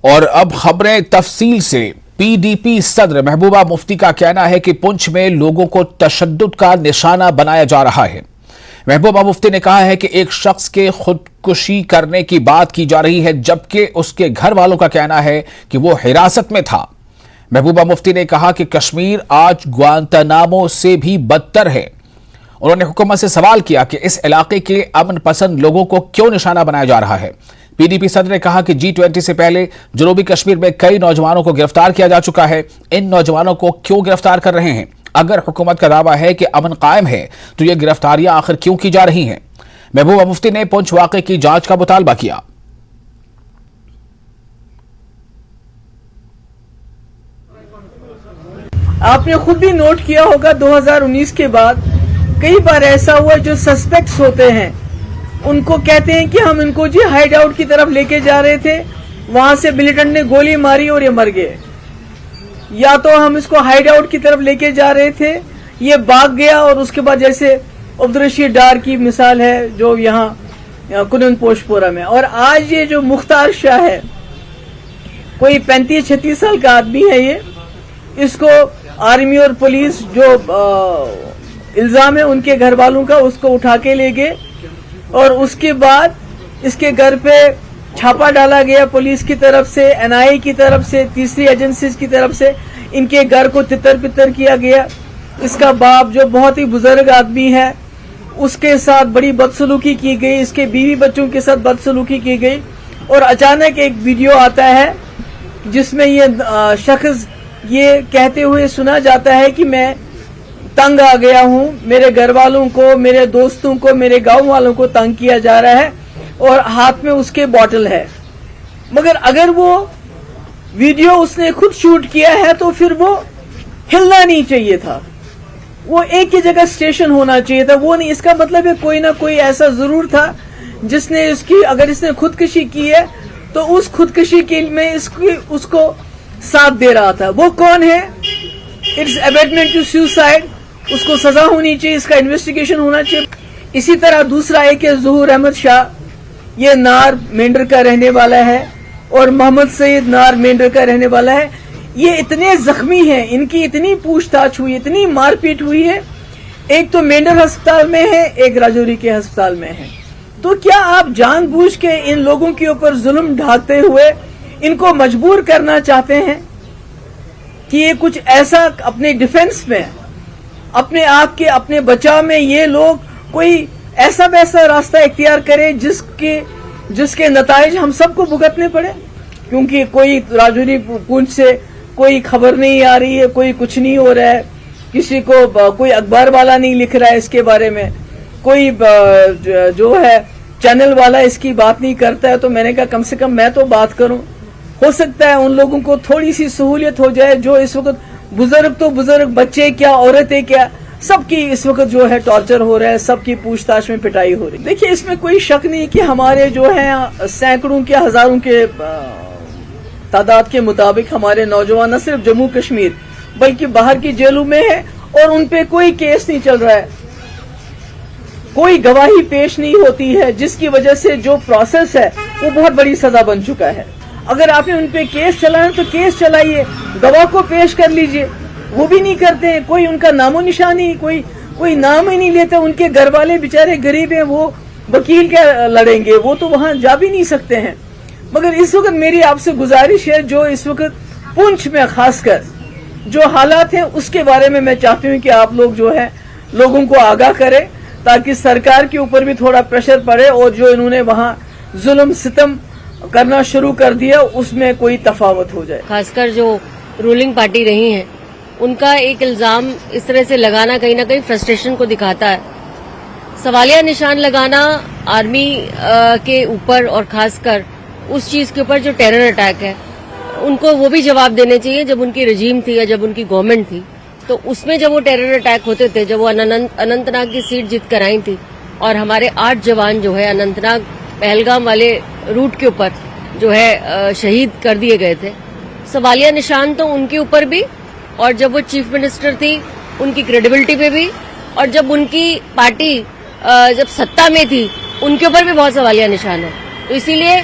और अब खबरें तफसील से। पीडीपी सदर महबूबा मुफ्ती का कहना है कि पुंछ में लोगों को तशद्दुद का निशाना बनाया जा रहा है। महबूबा मुफ्ती ने कहा है कि एक शख्स के खुदकुशी करने की बात की जा रही है, जबकि उसके घर वालों का कहना है कि वो हिरासत में था। महबूबा मुफ्ती ने कहा कि कश्मीर आज ग्वांतानामो से भी बदतर है। उन्होंने हुकूमत से सवाल किया कि इस इलाके के अमन पसंद लोगों को क्यों निशाना बनाया जा रहा है। पीडीपी सदर ने कहा कि G20 से पहले जनूबी कश्मीर में कई नौजवानों को गिरफ्तार किया जा चुका है। इन नौजवानों को क्यों गिरफ्तार कर रहे हैं? अगर हुकूमत का दावा है कि अमन कायम है तो ये गिरफ्तारियां आखिर क्यों की जा रही हैं? महबूबा मुफ्ती ने पुंछ वाक़े की जांच का मुतालबा किया। आपने खुद भी नोट किया होगा 2019 के बाद कई बार ऐसा हुआ, जो सस्पेक्ट्स होते हैं उनको कहते हैं कि हम इनको जी हाइड आउट की तरफ लेके जा रहे थे, वहां से मिलिटेंट ने गोली मारी और ये मर गए, या तो हम इसको हाइड आउट की तरफ लेके जा रहे थे, ये भाग गया और उसके बाद जैसे अब्दुल रशीद डार की मिसाल है जो यहाँ कुनन पोशपोरा में। और आज ये जो मुख्तार शाह है, कोई 35-36 साल का आदमी है, ये इसको आर्मी और पुलिस जो इल्जाम है उनके घर वालों का, उसको उठा के ले गए और उसके बाद इसके घर पे छापा डाला गया पुलिस की तरफ से, एनआईए की तरफ से, तीसरी एजेंसीज की तरफ से। इनके घर को तितर बितर किया गया। इसका बाप जो बहुत ही बुजुर्ग आदमी है उसके साथ बड़ी बदसलूकी की गई, इसके बीवी बच्चों के साथ बदसलूकी की गई। और अचानक एक वीडियो आता है जिसमें ये शख्स ये कहते हुए सुना जाता है कि मैं तंग आ गया हूं, मेरे घर वालों को, मेरे दोस्तों को, मेरे गांव वालों को तंग किया जा रहा है, और हाथ में उसके बॉटल है। मगर अगर वो वीडियो उसने खुद शूट किया है तो फिर वो हिलना नहीं चाहिए था, वो एक ही जगह स्टेशन होना चाहिए था, वो नहीं। इसका मतलब है कोई ना कोई ऐसा जरूर था जिसने इसकी, अगर इसने खुदकुशी की है तो उस खुदकुशी के में उसको साथ दे रहा था। वो कौन है? इट्स अबेटमेंट टू सुसाइड, उसको सजा होनी चाहिए, इसका इन्वेस्टिगेशन होना चाहिए। इसी तरह दूसरा एक है ज़हूर अहमद शाह, ये नार मेंढर का रहने वाला है, और मोहम्मद सईद नार मेंढर का रहने वाला है। ये इतने जख्मी हैं, इनकी इतनी पूछताछ हुई, इतनी मारपीट हुई है। एक तो मेंढर अस्पताल में है, एक राजौरी के अस्पताल में है। तो क्या आप जानबूझ के इन लोगों के ऊपर जुल्म ढाते हुए इनको मजबूर करना चाहते हैं कि ये कुछ ऐसा अपने डिफेंस में, अपने आप के, अपने बचाव में ये लोग कोई ऐसा वैसा रास्ता इख्तियार करें जिसके नताइज हम सबको भुगतने पड़े? क्योंकि कोई राजौरी पुंछ से कोई खबर नहीं आ रही है, कोई कुछ नहीं हो रहा है, किसी को कोई अखबार वाला नहीं लिख रहा है इसके बारे में, कोई जो है चैनल वाला इसकी बात नहीं करता है। तो मैंने कहा कम से कम मैं तो बात करूं, हो सकता है उन लोगों को थोड़ी सी सहूलियत हो जाए जो इस वक्त बुजुर्ग, तो बुजुर्ग, बच्चे क्या, औरतें क्या, सबकी इस वक्त जो है टॉर्चर हो रहा है, सबकी पूछताछ में पिटाई हो रही है। देखिए, इसमें कोई शक नहीं कि हमारे जो है सैकड़ों के, हजारों के तादाद के मुताबिक हमारे नौजवान न सिर्फ जम्मू कश्मीर बल्कि बाहर की जेलों में है, और उन पे कोई केस नहीं चल रहा है, कोई गवाही पेश नहीं होती है, जिसकी वजह से जो प्रोसेस है वो बहुत बड़ी सजा बन चुका है। अगर आपने उन पे केस चलाना तो केस चलाइए, गवाह को पेश कर लीजिए, वो भी नहीं करते हैं। कोई उनका नामो निशान ही, कोई नाम ही नहीं लेता। उनके घर वाले बेचारे गरीब हैं, वो वकील क्या लड़ेंगे, वो तो वहां जा भी नहीं सकते हैं। मगर इस वक्त मेरी आपसे गुजारिश है, जो इस वक्त पुंछ में खासकर जो हालात हैं उसके बारे में मैं चाहती हूँ कि आप लोग जो है लोगों को आगाह करें, ताकि सरकार के ऊपर भी थोड़ा प्रेशर पड़े और जो इन्होंने वहां जुल्म सितम करना शुरू कर दिया उसमें कोई तफावत हो जाए। खासकर जो रूलिंग पार्टी रही है उनका एक इल्जाम इस तरह से लगाना कहीं ना कहीं फ्रस्ट्रेशन को दिखाता है। सवालिया निशान लगाना आर्मी के ऊपर, और खासकर उस चीज के ऊपर जो टेरर अटैक है, उनको वो भी जवाब देने चाहिए। जब उनकी रजीम थी या जब उनकी गवर्नमेंट थी तो उसमें जब वो टेरर अटैक होते थे, जब वो अनंतनाग की सीट जीत कर आई थी और हमारे 8 जवान जो है अनंतनाग पहलगाम वाले रूट के ऊपर जो है शहीद कर दिए गए थे, सवालिया निशान तो उनके ऊपर भी, और जब वो चीफ मिनिस्टर थी उनकी क्रेडिबिलिटी पे भी, और जब उनकी पार्टी जब सत्ता में थी उनके ऊपर भी बहुत सवालिया निशान है। तो इसीलिए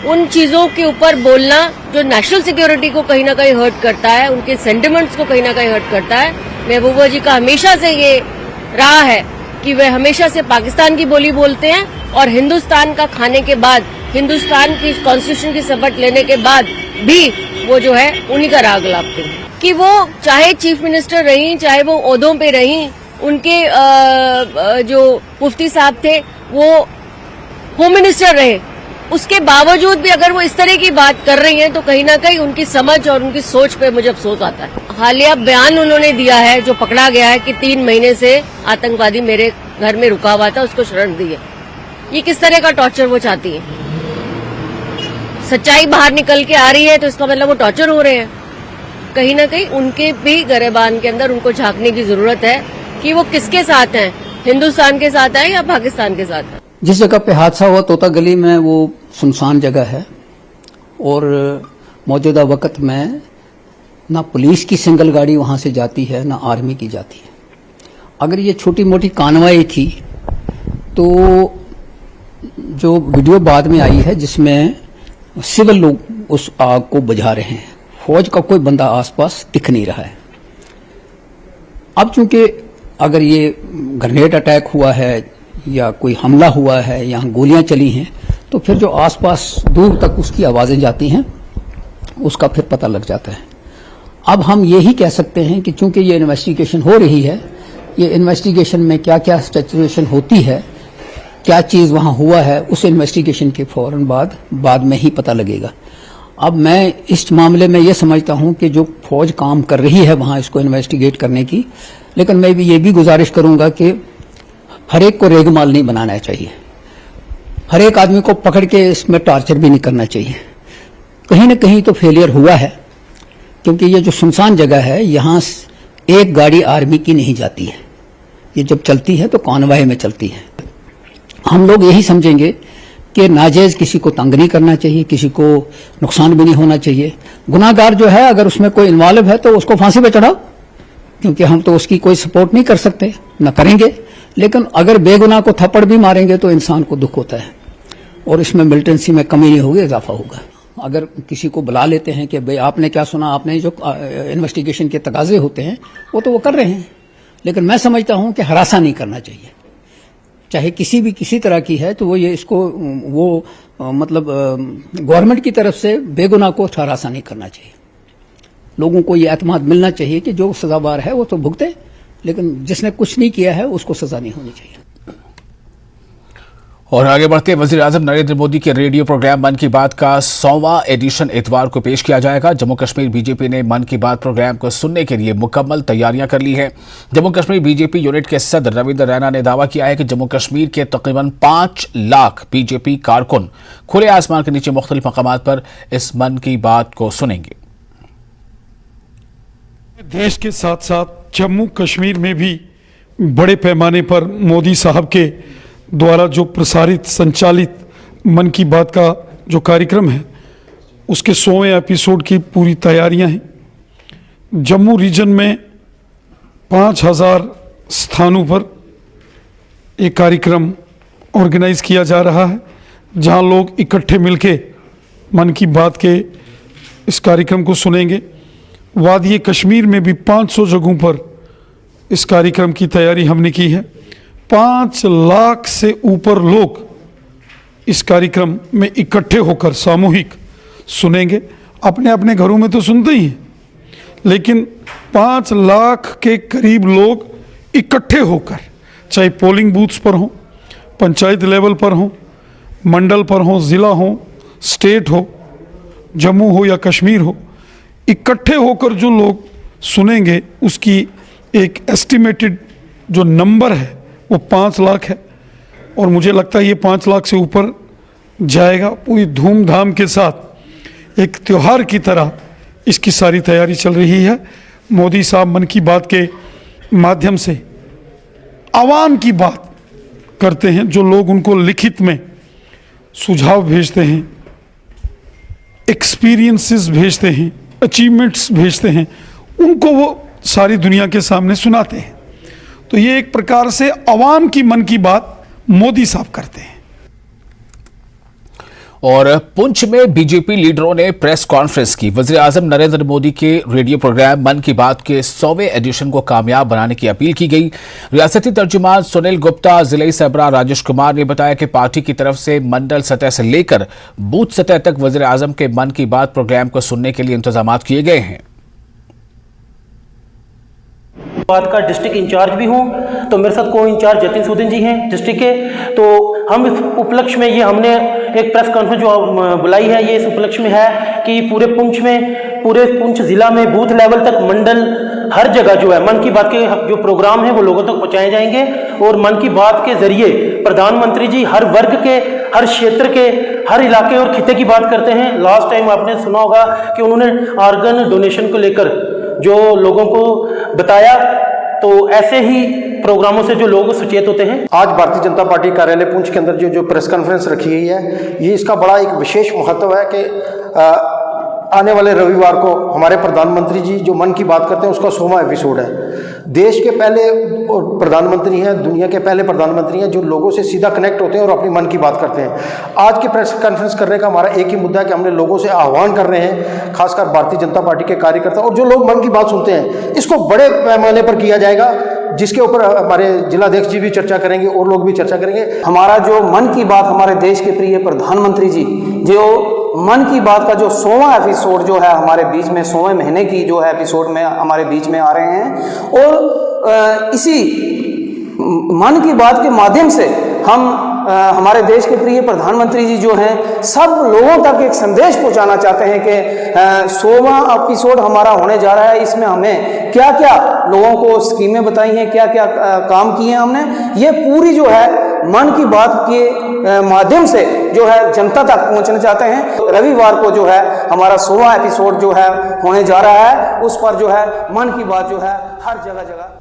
उन चीजों के ऊपर बोलना जो नेशनल सिक्योरिटी को कहीं ना कहीं हर्ट करता है, उनके सेंटिमेंट्स को कहीं ना कहीं हर्ट करता है। महबूबा जी का हमेशा से ये रहा है कि वे हमेशा से पाकिस्तान की बोली बोलते हैं और हिंदुस्तान का खाने के बाद, हिंदुस्तान की कॉन्स्टिट्यूशन की शपथ लेने के बाद भी वो जो है उन्हीं का राग लापते हैं कि वो चाहे चीफ मिनिस्टर रही, चाहे वो ओहदों पे रही, उनके जो मुफ्ती साहब थे वो होम मिनिस्टर रहे, उसके बावजूद भी अगर वो इस तरह की बात कर रही हैं तो कहीं ना कहीं उनकी समझ और उनकी सोच पे मुझे अफसोस आता है। हालिया बयान उन्होंने दिया है जो पकड़ा गया है कि 3 महीने से आतंकवादी मेरे घर में रुका हुआ था, उसको शरण दी है। ये किस तरह का टॉर्चर वो चाहती है? सच्चाई बाहर निकल के आ रही है तो इसका मतलब वो टॉर्चर हो रहे हैं। कहीं ना कहीं उनके भी गरेबान के अंदर उनको झांकने की जरूरत है कि वो किसके साथ हैं, हिंदुस्तान के साथ हैं या पाकिस्तान के साथ हैं। जिस जगह पे हादसा हुआ तोता गली में, वो सुनसान जगह है और मौजूदा वक्त में ना पुलिस की सिंगल गाड़ी वहां से जाती है ना आर्मी की जाती है। अगर ये छोटी मोटी कार्रवाई थी तो जो वीडियो बाद में आई है जिसमें सिविल लोग उस आग को बुझा रहे हैं, फौज का कोई बंदा आसपास दिख नहीं रहा है। अब चूंकि अगर ये ग्रेनेड अटैक हुआ है या कोई हमला हुआ है, यहाँ गोलियां चली हैं, तो फिर जो आसपास दूर तक उसकी आवाजें जाती हैं उसका फिर पता लग जाता है। अब हम यही कह सकते हैं कि चूंकि ये इन्वेस्टिगेशन हो रही है, ये इन्वेस्टिगेशन में क्या क्या सिचुएशन होती है, क्या चीज वहां हुआ है, उस इन्वेस्टिगेशन के फौरन बाद में ही पता लगेगा। अब मैं इस मामले में ये समझता हूं कि जो फौज काम कर रही है वहां इसको इन्वेस्टिगेट करने की, लेकिन मैं भी ये भी गुजारिश करूंगा कि हर एक को रेगमाल नहीं बनाना चाहिए, हर एक आदमी को पकड़ के इसमें टॉर्चर भी नहीं करना चाहिए। कहीं न कहीं तो फेलियर हुआ है, क्योंकि ये जो सुनसान जगह है यहां एक गाड़ी आर्मी की नहीं जाती है, ये जब चलती है तो कॉन्वॉय में चलती है। हम लोग यही समझेंगे कि नाजायज किसी को तंग नहीं करना चाहिए, किसी को नुकसान भी नहीं होना चाहिए। गुनाहगार जो है अगर उसमें कोई इन्वॉल्व है तो उसको फांसी पे चढ़ाओ, क्योंकि हम तो उसकी कोई सपोर्ट नहीं कर सकते, न करेंगे। लेकिन अगर बेगुनाह को थप्पड़ भी मारेंगे तो इंसान को दुख होता है और इसमें मिलिटेंसी में कमी नहीं होगी, इजाफा होगा। अगर किसी को बुला लेते हैं कि भाई आपने क्या सुना, आपने जो इन्वेस्टिगेशन के तकाजे होते हैं वो तो वो कर रहे हैं, लेकिन मैं समझता हूं कि हरासा नहीं करना चाहिए, चाहे किसी तरह की है तो वो ये इसको वो मतलब गवर्नमेंट की तरफ से बेगुनाह को हरासा नहीं करना चाहिए। लोगों को ये एतमाद मिलना चाहिए कि जो सजावार है वो तो भुगते, लेकिन जिसने कुछ नहीं किया है उसको सजा नहीं होनी चाहिए। और आगे बढ़ते वजीर आजम नरेंद्र मोदी के रेडियो प्रोग्राम मन की बात का 100वां एडिशन इतवार को पेश किया जाएगा। जम्मू कश्मीर बीजेपी ने मन की बात प्रोग्राम को सुनने के लिए मुकम्मल तैयारियां कर ली है। जम्मू कश्मीर बीजेपी यूनिट के सदर रविंद्र रैना ने दावा किया है कि जम्मू कश्मीर के तकरीबन 5 लाख बीजेपी कारकुन खुले आसमान के नीचे मुख्तलिफ मकामात पर इस मन की बात को सुनेंगे। देश के साथ साथ जम्मू कश्मीर में भी बड़े पैमाने पर मोदी साहब के द्वारा जो प्रसारित संचालित मन की बात का जो कार्यक्रम है उसके 100वें एपिसोड की पूरी तैयारियां हैं। जम्मू रीजन में 5000 स्थानों पर एक कार्यक्रम ऑर्गेनाइज किया जा रहा है, जहां लोग इकट्ठे मिलके मन की बात के इस कार्यक्रम को सुनेंगे। वादी कश्मीर में भी 500 जगहों पर इस कार्यक्रम की तैयारी हमने की है। 5 लाख से ऊपर लोग इस कार्यक्रम में इकट्ठे होकर सामूहिक सुनेंगे। अपने अपने घरों में तो सुनते ही हैं, लेकिन 5 लाख के करीब लोग इकट्ठे होकर, चाहे पोलिंग बूथ्स पर हों, पंचायत लेवल पर हों, मंडल पर हों, ज़िला हो, स्टेट हो, जम्मू हो या कश्मीर हो, इकट्ठे होकर जो लोग सुनेंगे उसकी एक एस्टिमेटेड जो नंबर है वो 5 लाख है। और मुझे लगता है ये 5 लाख से ऊपर जाएगा। पूरी धूमधाम के साथ एक त्यौहार की तरह इसकी सारी तैयारी चल रही है। मोदी साहब मन की बात के माध्यम से आवाम की बात करते हैं, जो लोग उनको लिखित में सुझाव भेजते हैं, एक्सपीरियंसेस भेजते हैं, अचीवमेंट्स भेजते हैं, उनको वो सारी दुनिया के सामने सुनाते हैं। तो ये एक प्रकार से अवाम की मन की बात मोदी साहब करते हैं। और पुंछ में बीजेपी लीडरों ने प्रेस कॉन्फ्रेंस की। वजीर आजम नरेंद्र मोदी के रेडियो प्रोग्राम मन की बात के 100वें एडिशन को कामयाब बनाने की अपील की गई। रियासती तर्जुमान सुनील गुप्ता, जिले सरबराह राजेश कुमार ने बताया कि पार्टी की तरफ से मंडल सतह से लेकर बूथ सतह तक वजीर आजम के मन की बात प्रोग्राम को सुनने के लिए इंतजाम किए गए हैं। बात का डिस्ट्रिक्ट इंचार्ज भी हूँ, तो मेरे साथ को इंचार्ज जतिन सूदिन जी हैं डिस्ट्रिक्ट के। तो हम इस उपलक्ष्य में ये हमने एक प्रेस कॉन्फ्रेंस जो बुलाई है, ये इस उपलक्ष्य में है कि पूरे पुंछ जिला में बूथ लेवल तक मंडल हर जगह जो है मन की बात के जो प्रोग्राम है वो लोगों तक पहुँचाए जाएंगे। और मन की बात के जरिए प्रधानमंत्री जी हर वर्ग के, हर क्षेत्र के, हर इलाके और खिते की बात करते हैं। लास्ट टाइम आपने सुना होगा कि उन्होंने ऑर्गन डोनेशन को लेकर जो लोगों को बताया, तो ऐसे ही प्रोग्रामों से जो लोग सचेत होते हैं। आज भारतीय जनता पार्टी कार्यालय पुंछ के अंदर जो प्रेस कॉन्फ्रेंस रखी गई है, ये इसका बड़ा एक विशेष महत्व है कि आने वाले रविवार को हमारे प्रधानमंत्री जी जो मन की बात करते हैं उसका 100वां एपिसोड है। देश के पहले प्रधानमंत्री हैं, दुनिया के पहले प्रधानमंत्री हैं जो लोगों से सीधा कनेक्ट होते हैं और अपनी मन की बात करते हैं। आज की प्रेस कॉन्फ्रेंस करने का हमारा एक ही मुद्दा है कि हमने लोगों से आह्वान कर रहे हैं, खासकर भारतीय जनता पार्टी के कार्यकर्ता और जो लोग मन की बात सुनते हैं, इसको बड़े पैमाने पर किया जाएगा, जिसके ऊपर हमारे जिलाध्यक्ष जी भी चर्चा करेंगे और लोग भी चर्चा करेंगे। हमारा जो मन की बात, हमारे देश के प्रिय प्रधानमंत्री जी जो मन की बात का जो 100वां एपिसोड जो है हमारे बीच में, 100वें महीने की जो है एपिसोड में हमारे बीच में आ रहे हैं। और इसी मन की बात के माध्यम से हम हमारे देश के प्रिय प्रधानमंत्री जी जो हैं सब लोगों तक एक संदेश पहुंचाना चाहते हैं कि 100वां एपिसोड हमारा होने जा रहा है। इसमें हमें क्या क्या लोगों को स्कीमें बताई हैं, क्या क्या काम किए हैं हमने, ये पूरी जो है मन की बात के माध्यम से जो है जनता तक पहुंचना चाहते हैं। रविवार को जो है हमारा 100वां एपिसोड जो है होने जा रहा है, उस पर जो है मन की बात जो है हर जगह